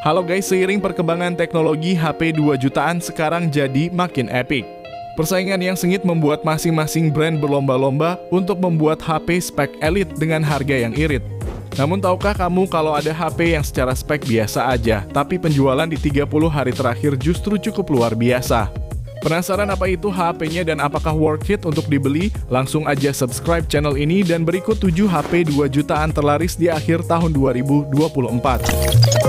Halo guys, seiring perkembangan teknologi, HP 2 jutaan sekarang jadi makin epic. Persaingan yang sengit membuat masing-masing brand berlomba-lomba untuk membuat HP spek elit dengan harga yang irit. Namun tahukah kamu kalau ada HP yang secara spek biasa aja, tapi penjualan di 30 hari terakhir justru cukup luar biasa? Penasaran apa itu HP-nya dan apakah worth it untuk dibeli? Langsung aja subscribe channel ini dan berikut 7 HP 2 jutaan terlaris di akhir tahun 2024.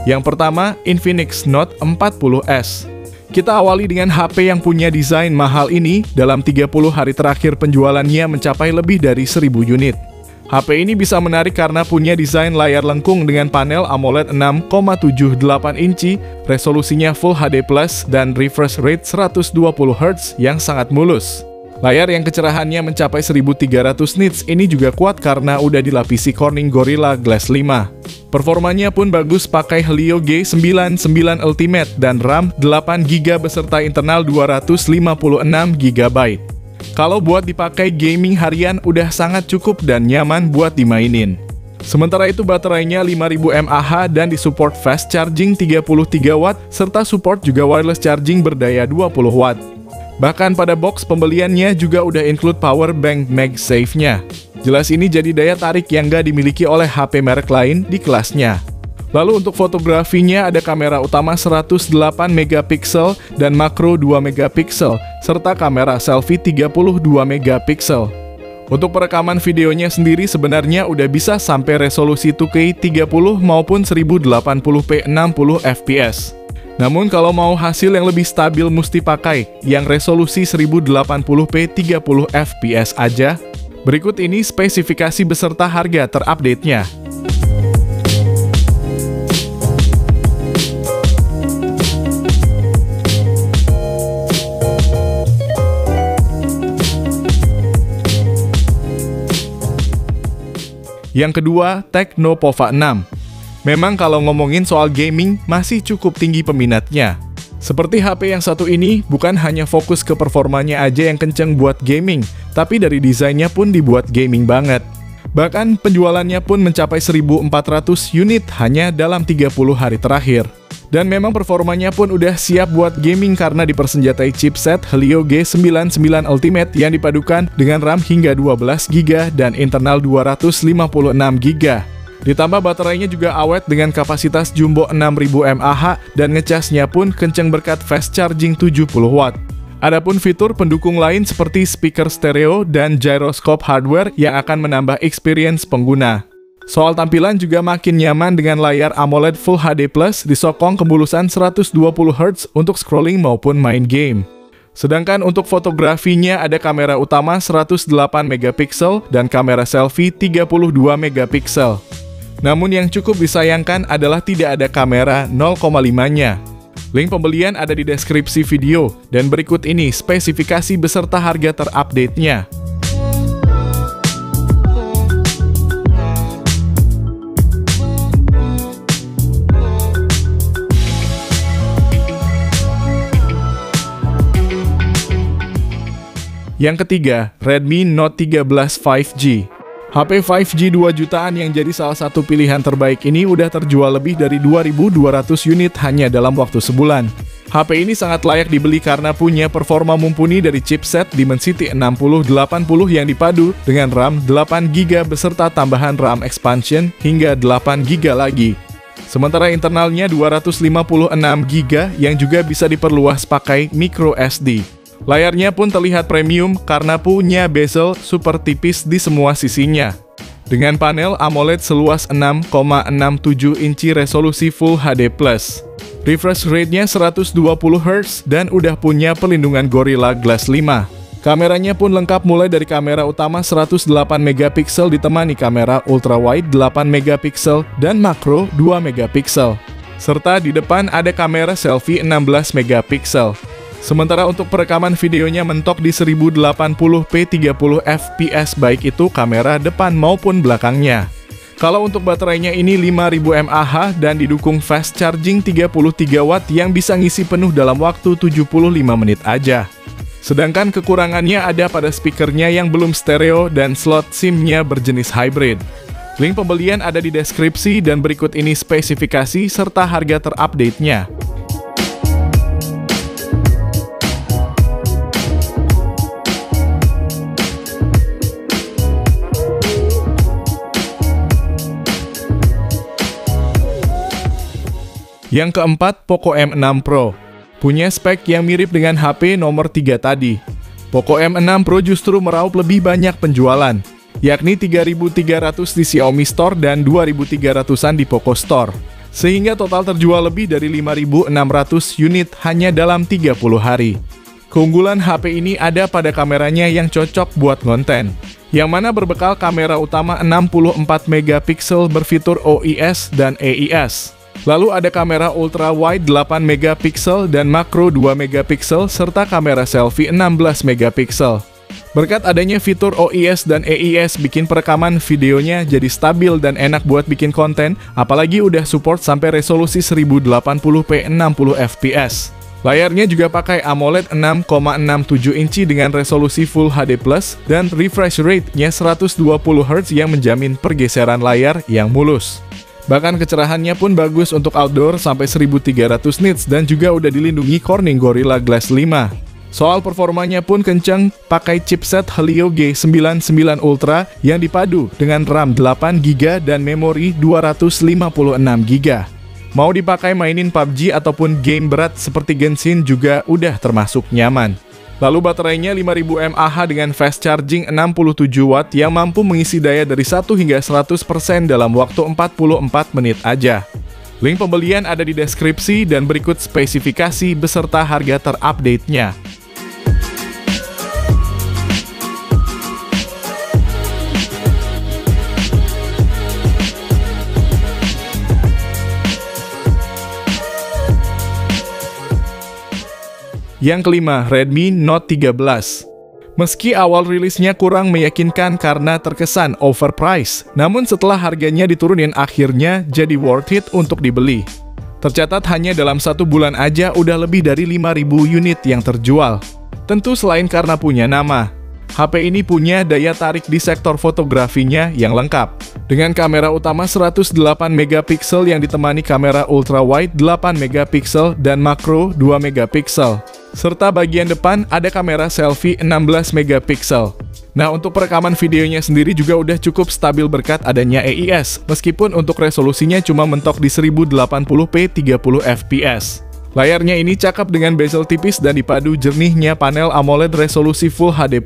Yang pertama, Infinix Note 40s. Kita awali dengan HP yang punya desain mahal ini. Dalam 30 hari terakhir penjualannya mencapai lebih dari 1000 unit. HP ini bisa menarik karena punya desain layar lengkung dengan panel AMOLED 6,78 inci, resolusinya Full HD+, dan refresh rate 120Hz yang sangat mulus. Layar yang kecerahannya mencapai 1300 nits ini juga kuat karena udah dilapisi Corning Gorilla Glass 5. Performanya pun bagus, pakai Helio G99 Ultimate dan RAM 8GB beserta internal 256GB. Kalau buat dipakai gaming harian udah sangat cukup dan nyaman buat dimainin. Sementara itu baterainya 5000 mAh dan disupport fast charging 33W serta support juga wireless charging berdaya 20W. Bahkan pada box pembeliannya juga udah include power bank MagSafe-nya. Jelas ini jadi daya tarik yang gak dimiliki oleh HP merek lain di kelasnya. Lalu untuk fotografinya ada kamera utama 108MP dan makro 2MP, serta kamera selfie 32MP. Untuk perekaman videonya sendiri sebenarnya udah bisa sampai resolusi 2K 30 maupun 1080p 60fps. Namun kalau mau hasil yang lebih stabil mesti pakai yang resolusi 1080p 30fps aja. Berikut ini spesifikasi beserta harga terupdate-nya. Yang kedua, Tecno Pova 6. Memang kalau ngomongin soal gaming, masih cukup tinggi peminatnya. Seperti HP yang satu ini, bukan hanya fokus ke performanya aja yang kenceng buat gaming, tapi dari desainnya pun dibuat gaming banget. Bahkan penjualannya pun mencapai 1400 unit hanya dalam 30 hari terakhir. Dan memang performanya pun udah siap buat gaming karena dipersenjatai chipset Helio G99 Ultimate yang dipadukan dengan RAM hingga 12GB dan internal 256GB. Ditambah baterainya juga awet dengan kapasitas jumbo 6000 mAh dan ngecasnya pun kenceng berkat fast charging 70W. Adapun fitur pendukung lain seperti speaker stereo dan gyroscope hardware yang akan menambah experience pengguna. Soal tampilan juga makin nyaman dengan layar AMOLED Full HD+, disokong kemulusan 120Hz untuk scrolling maupun main game. Sedangkan untuk fotografinya ada kamera utama 108MP dan kamera selfie 32MP. Namun yang cukup disayangkan adalah tidak ada kamera 0,5-nya. Link pembelian ada di deskripsi video, dan berikut ini spesifikasi beserta harga terupdate-nya. Yang ketiga, Redmi Note 13 5G. HP 5G 2 jutaan yang jadi salah satu pilihan terbaik ini udah terjual lebih dari 2200 unit hanya dalam waktu sebulan. HP ini sangat layak dibeli karena punya performa mumpuni dari chipset Dimensity 6080 yang dipadu dengan RAM 8GB beserta tambahan RAM expansion hingga 8GB lagi. Sementara internalnya 256GB yang juga bisa diperluas pakai micro SD. Layarnya pun terlihat premium karena punya bezel super tipis di semua sisinya. Dengan panel AMOLED seluas 6,67 inci resolusi Full HD+. Refresh rate-nya 120Hz dan udah punya perlindungan Gorilla Glass 5. Kameranya pun lengkap mulai dari kamera utama 108MP ditemani kamera ultrawide 8MP dan makro 2MP. Serta di depan ada kamera selfie 16MP. Sementara untuk perekaman videonya mentok di 1080p 30fps baik itu kamera depan maupun belakangnya. Kalau untuk baterainya ini 5000 mAh dan didukung fast charging 33W yang bisa ngisi penuh dalam waktu 75 menit aja. Sedangkan kekurangannya ada pada speakernya yang belum stereo dan slot SIM-nya berjenis hybrid. Link pembelian ada di deskripsi dan berikut ini spesifikasi serta harga terupdate-nya. Yang keempat, Poco M6 Pro. Punya spek yang mirip dengan HP nomor 3 tadi. Poco M6 Pro justru meraup lebih banyak penjualan, yakni 3.300 di Xiaomi Store dan 2.300-an di Poco Store. Sehingga total terjual lebih dari 5.600 unit hanya dalam 30 hari. Keunggulan HP ini ada pada kameranya yang cocok buat konten, yang mana berbekal kamera utama 64 megapiksel berfitur OIS dan AIS. Lalu ada kamera ultra wide 8 megapiksel dan makro 2 megapiksel serta kamera selfie 16 megapiksel. Berkat adanya fitur OIS dan AIS bikin perekaman videonya jadi stabil dan enak buat bikin konten, apalagi udah support sampai resolusi 1080p 60 fps. Layarnya juga pakai AMOLED 6,67 inci dengan resolusi Full HD+, dan refresh rate-nya 120Hz yang menjamin pergeseran layar yang mulus. Bahkan kecerahannya pun bagus untuk outdoor sampai 1300 nits dan juga udah dilindungi Corning Gorilla Glass 5. Soal performanya pun kenceng, pakai chipset Helio G99 Ultra yang dipadu dengan RAM 8GB dan memori 256GB. Mau dipakai mainin PUBG ataupun game berat seperti Genshin juga udah termasuk nyaman. Lalu baterainya 5000 mAh dengan fast charging 67 Watt yang mampu mengisi daya dari 1 hingga 100% dalam waktu 44 menit aja. Link pembelian ada di deskripsi dan berikut spesifikasi beserta harga terupdate-nya. Yang kelima, Redmi Note 13. Meski awal rilisnya kurang meyakinkan karena terkesan overpriced, namun setelah harganya diturunin akhirnya jadi worth it untuk dibeli. Tercatat hanya dalam 1 bulan aja udah lebih dari 5.000 unit yang terjual. Tentu selain karena punya nama, HP ini punya daya tarik di sektor fotografinya yang lengkap. Dengan kamera utama 108 megapiksel yang ditemani kamera ultra wide 8 megapiksel dan makro 2 megapiksel. Serta bagian depan ada kamera selfie 16 megapiksel. Nah, untuk perekaman videonya sendiri juga udah cukup stabil berkat adanya AIS, meskipun untuk resolusinya cuma mentok di 1080p 30 fps. Layarnya ini cakep dengan bezel tipis dan dipadu jernihnya panel AMOLED resolusi Full HD+,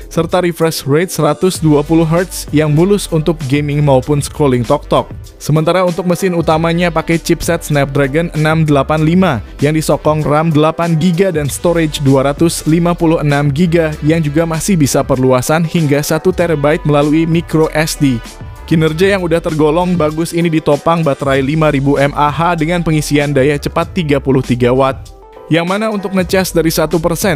serta refresh rate 120Hz yang mulus untuk gaming maupun scrolling tok-tok. Sementara untuk mesin utamanya pakai chipset Snapdragon 685 yang disokong RAM 8GB dan storage 256GB yang juga masih bisa perluasan hingga 1TB melalui microSD. Kinerja yang udah tergolong bagus ini ditopang baterai 5000 mAh dengan pengisian daya cepat 33 Watt. Yang mana untuk ngecas dari 1%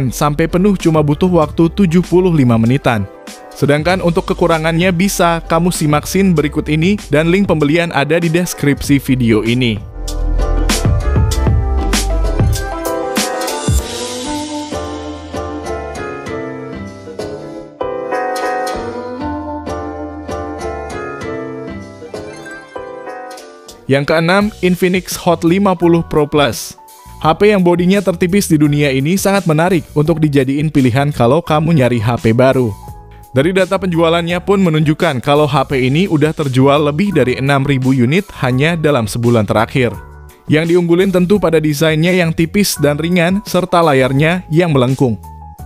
sampai penuh cuma butuh waktu 75 menitan. Sedangkan untuk kekurangannya bisa kamu simaksin berikut ini dan link pembelian ada di deskripsi video ini. Yang keenam, Infinix Hot 50 Pro Plus. HP yang bodinya tertipis di dunia ini sangat menarik untuk dijadiin pilihan kalau kamu nyari HP baru. Dari data penjualannya pun menunjukkan kalau HP ini udah terjual lebih dari 6.000 unit hanya dalam sebulan terakhir. Yang diunggulin tentu pada desainnya yang tipis dan ringan serta layarnya yang melengkung.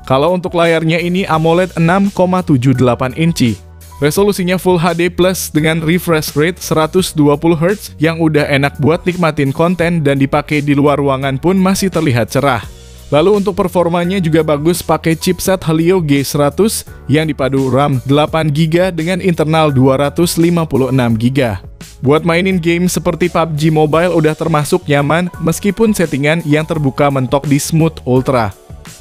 Kalau untuk layarnya ini AMOLED 6,78 inci. Resolusinya Full HD Plus dengan refresh rate 120Hz yang udah enak buat nikmatin konten dan dipakai di luar ruangan pun masih terlihat cerah. Lalu untuk performanya juga bagus pakai chipset Helio G100 yang dipadu RAM 8GB dengan internal 256GB. Buat mainin game seperti PUBG Mobile udah termasuk nyaman meskipun settingan yang terbuka mentok di Smooth Ultra.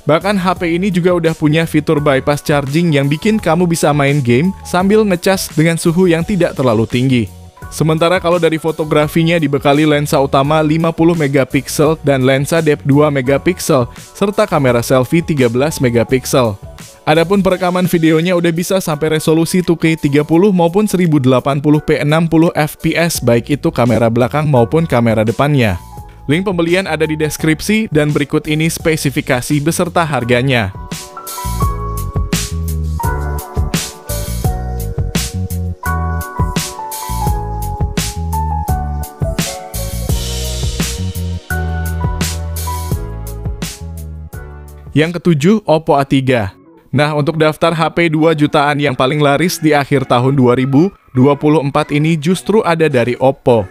Bahkan HP ini juga udah punya fitur bypass charging yang bikin kamu bisa main game sambil ngecas dengan suhu yang tidak terlalu tinggi. Sementara kalau dari fotografinya dibekali lensa utama 50 megapiksel dan lensa depth 2 megapiksel, serta kamera selfie 13 megapiksel. Adapun perekaman videonya udah bisa sampai resolusi 2K 30 maupun 1080p 60 fps baik itu kamera belakang maupun kamera depannya. Link pembelian ada di deskripsi dan berikut ini spesifikasi beserta harganya. Yang ketujuh, Oppo A3. Nah, untuk daftar HP 2 jutaan yang paling laris di akhir tahun 2024 ini justru ada dari Oppo.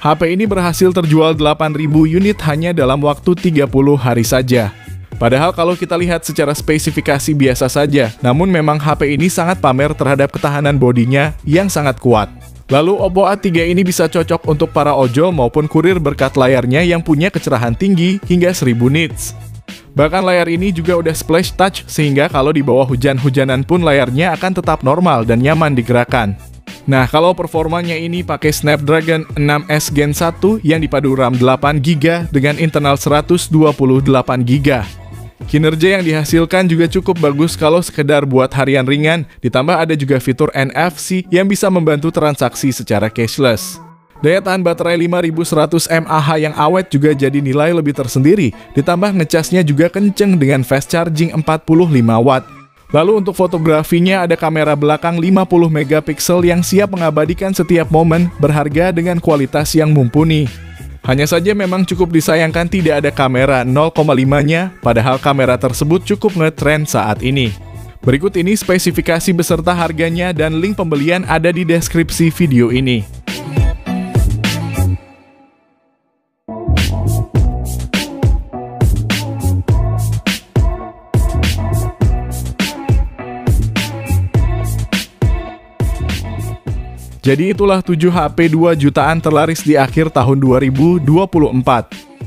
HP ini berhasil terjual 8.000 unit hanya dalam waktu 30 hari saja. Padahal kalau kita lihat secara spesifikasi biasa saja, namun memang HP ini sangat pamer terhadap ketahanan bodinya yang sangat kuat. Lalu Oppo A3 ini bisa cocok untuk para ojol maupun kurir berkat layarnya yang punya kecerahan tinggi hingga 1000 nits. Bahkan layar ini juga udah splash touch sehingga kalau di bawah hujan-hujanan pun layarnya akan tetap normal dan nyaman digerakkan. Nah, kalau performanya ini pakai Snapdragon 6S Gen 1 yang dipadu RAM 8GB dengan internal 128GB. Kinerja yang dihasilkan juga cukup bagus kalau sekedar buat harian ringan, ditambah ada juga fitur NFC yang bisa membantu transaksi secara cashless. Daya tahan baterai 5100 mAh yang awet juga jadi nilai lebih tersendiri, ditambah ngecasnya juga kenceng dengan fast charging 45 watt. Lalu untuk fotografinya ada kamera belakang 50 megapiksel yang siap mengabadikan setiap momen berharga dengan kualitas yang mumpuni. Hanya saja memang cukup disayangkan tidak ada kamera 0,5-nya, padahal kamera tersebut cukup ngetrend saat ini. Berikut ini spesifikasi beserta harganya dan link pembelian ada di deskripsi video ini. Jadi itulah 7 HP 2 jutaan terlaris di akhir tahun 2024.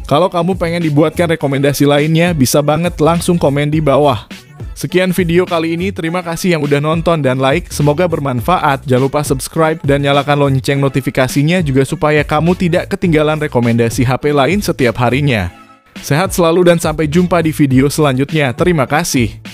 Kalau kamu pengen dibuatkan rekomendasi lainnya, bisa banget langsung komen di bawah. Sekian video kali ini, terima kasih yang udah nonton dan like, semoga bermanfaat. Jangan lupa subscribe dan nyalakan lonceng notifikasinya juga supaya kamu tidak ketinggalan rekomendasi HP lain setiap harinya. Sehat selalu dan sampai jumpa di video selanjutnya. Terima kasih.